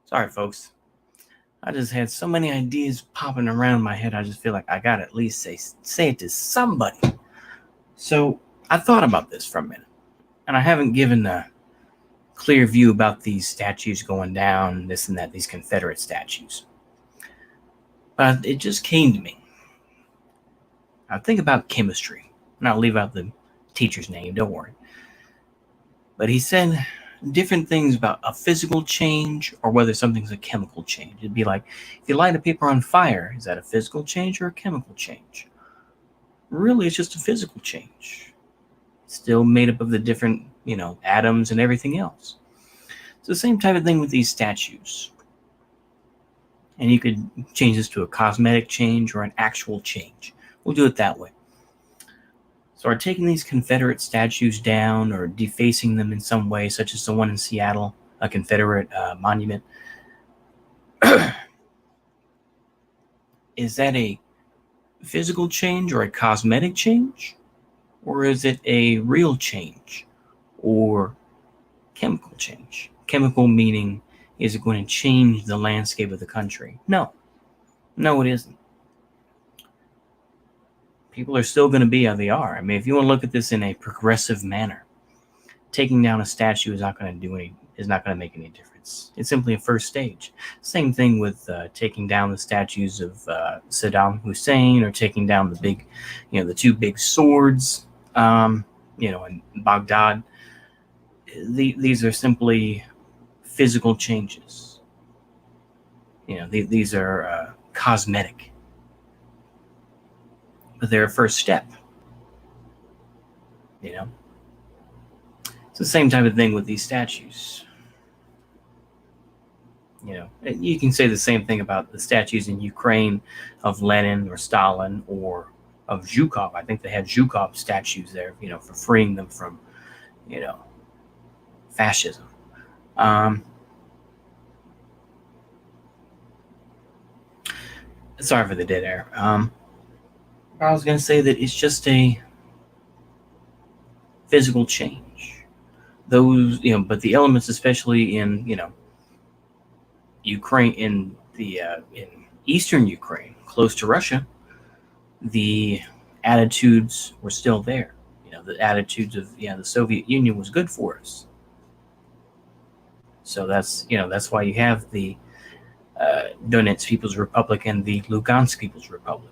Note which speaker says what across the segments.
Speaker 1: Sorry, folks. I just had so many ideas popping around my head. I just feel like I gotta at least say it to somebody. So I thought about this for a minute, and I haven't given a clear view about these statues going down, this and that, these Confederate statues. But it just came to me. I think about chemistry, and I'll leave out the teacher's name. Don't worry. But he said different things about a physical change or whether something's a chemical change. It'd be like, if you light a paper on fire, is that a physical change or a chemical change? Really, it's just a physical change. It's still made up of the different, atoms and everything else. It's the same type of thing with these statues. And you could change this to a cosmetic change or an actual change. We'll do it that way. So are taking these Confederate statues down or defacing them in some way, such as the one in Seattle, a Confederate monument, is that a physical change or a cosmetic change? Or is it a real change or chemical change? Chemical meaning, is it going to change the landscape of the country? No, it isn't. People are still going to be how they are. I mean, if you want to look at this in a progressive manner, taking down a statue is not going to make any difference. It's simply a first stage. Same thing with taking down the statues of Saddam Hussein, or taking down the two big swords, in Baghdad. These are simply physical changes. These are cosmetic, but they're a first step. It's the same type of thing with these statues. You can say the same thing about the statues in Ukraine of Lenin or Stalin, or of Zhukov. I think they had Zhukov statues there, for freeing them from, fascism. Sorry for the dead air. I was going to say that it's just a physical change. Those, but the elements, especially in, Ukraine, in eastern Ukraine, close to Russia, the attitudes were still there. The attitudes of the Soviet Union was good for us. So that's why you have the Donetsk People's Republic and the Lugansk People's Republic.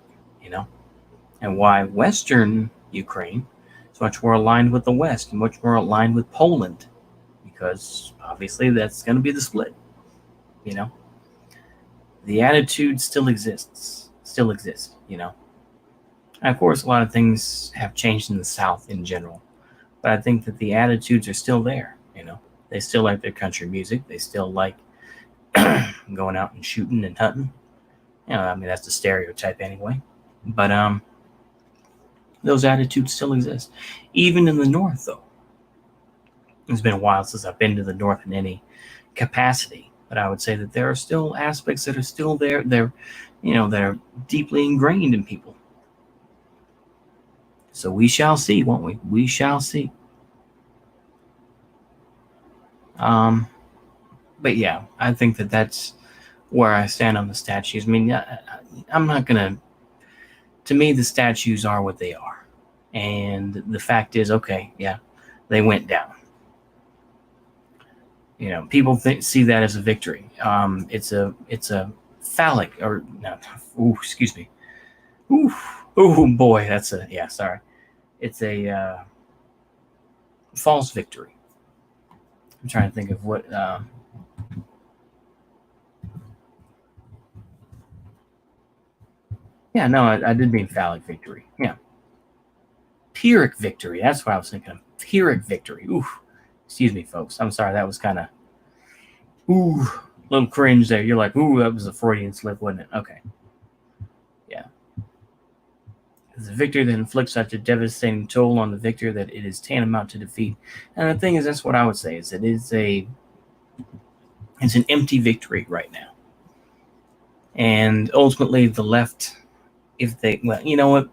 Speaker 1: And why Western Ukraine is much more aligned with the West and much more aligned with Poland, because obviously that's going to be the split. The attitude still exists. And of course, a lot of things have changed in the South in general, but I think that the attitudes are still there. They still like their country music. They still like going out and shooting and hunting. That's the stereotype anyway. But those attitudes still exist, even in the North. Though it's been a while since I've been to the North in any capacity, but I would say that there are still aspects that are still there. They're, that are deeply ingrained in people. So we shall see, won't we? We shall see. But yeah, I think that that's where I stand on the statues. I mean, I'm not gonna. To me, the statues are what they are, and the fact is, okay, yeah, they went down. People see that as a victory. It's a phallic, or no, excuse me. Oh boy, sorry. It's a false victory. I'm trying to think of what. Yeah, no, I did mean phallic victory. Yeah. Pyrrhic victory. That's what I was thinking of. Pyrrhic victory. Ooh. Excuse me, folks. I'm sorry. That was kind of, a little cringe there. You're like, ooh, that was a Freudian slip, wasn't it? Okay. Yeah. It's a victory that inflicts such a devastating toll on the victor that it is tantamount to defeat. And the thing is, that's what I would say, is that it's an empty victory right now. And ultimately, the left, if they, well, you know what?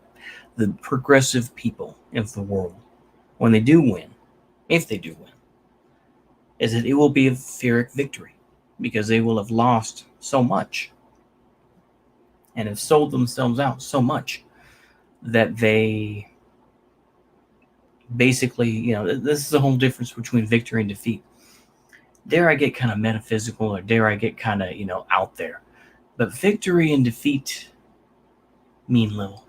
Speaker 1: The progressive people of the world, when they do win, if they do win, is that it will be a Pyrrhic victory. because they will have lost so much and have sold themselves out so much that they basically, this is the whole difference between victory and defeat. Dare I get kind of metaphysical, or dare I get kind of, out there. But victory and defeat mean little.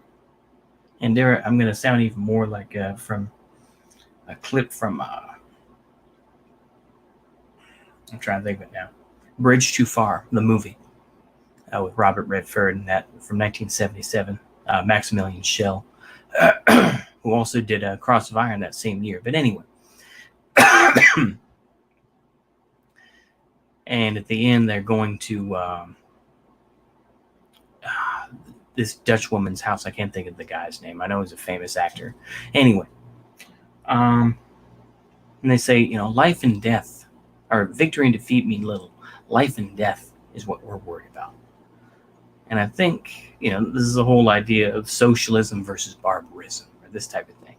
Speaker 1: And there, I'm going to sound even more like from a clip from, I'm trying to think of it now, Bridge Too Far, the movie with Robert Redford, and that from 1977, Maximilian Schell, who also did Cross of Iron that same year. But anyway, and at the end, they're going to this Dutch woman's house. I can't think of the guy's name. I know he's a famous actor. Anyway, and they say, life and death, or victory and defeat mean little. Life and death is what we're worried about. And I think, this is the whole idea of socialism versus barbarism, or this type of thing,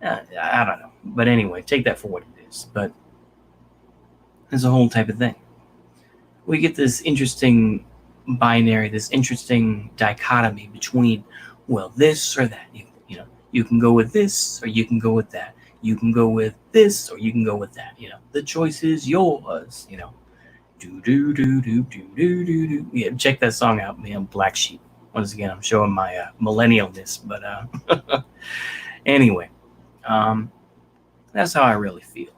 Speaker 1: I don't know. But anyway, take that for what it is. But there's a whole type of thing. We get this interesting binary, this interesting dichotomy between, well, this or that. You can go with this or you can go with that. You can go with this or you can go with that. The choice is yours. Do do do do do do do do. Yeah, check that song out, man. Black Sheep. Once again, I'm showing my millennialness, but anyway, that's how I really feel.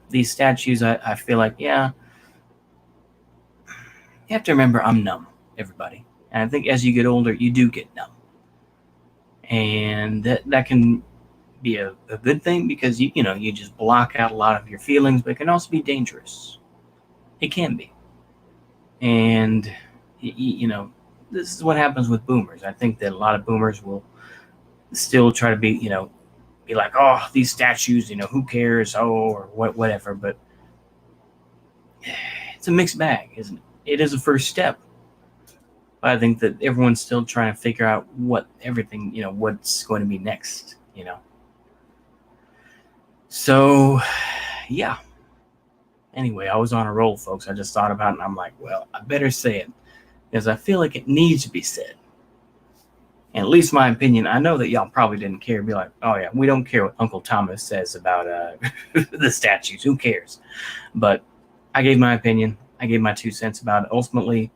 Speaker 1: These statues, I feel like, yeah. You have to remember, I'm numb, everybody. And I think as you get older, you do get numb. And that can be a good thing, because you just block out a lot of your feelings, but it can also be dangerous. It can be. And this is what happens with boomers. I think that a lot of boomers will still try to be like, oh, these statues, who cares, or whatever. But it's a mixed bag, isn't it? It is a first step. But I think that everyone's still trying to figure out everything, what's going to be next, So, yeah. Anyway, I was on a roll, folks. I just thought about it, and I'm like, well, I better say it, because I feel like it needs to be said. And at least my opinion, I know that y'all probably didn't care. Be like, oh, yeah, we don't care what Uncle Thomas says about the statues. Who cares? But I gave my opinion. I gave my 2 cents about it. Ultimately,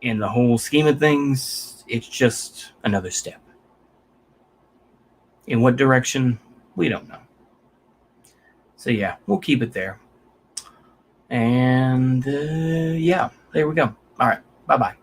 Speaker 1: in the whole scheme of things, it's just another step. In what direction? We don't know. So, yeah, we'll keep it there. And, yeah, there we go. All right. Bye-bye.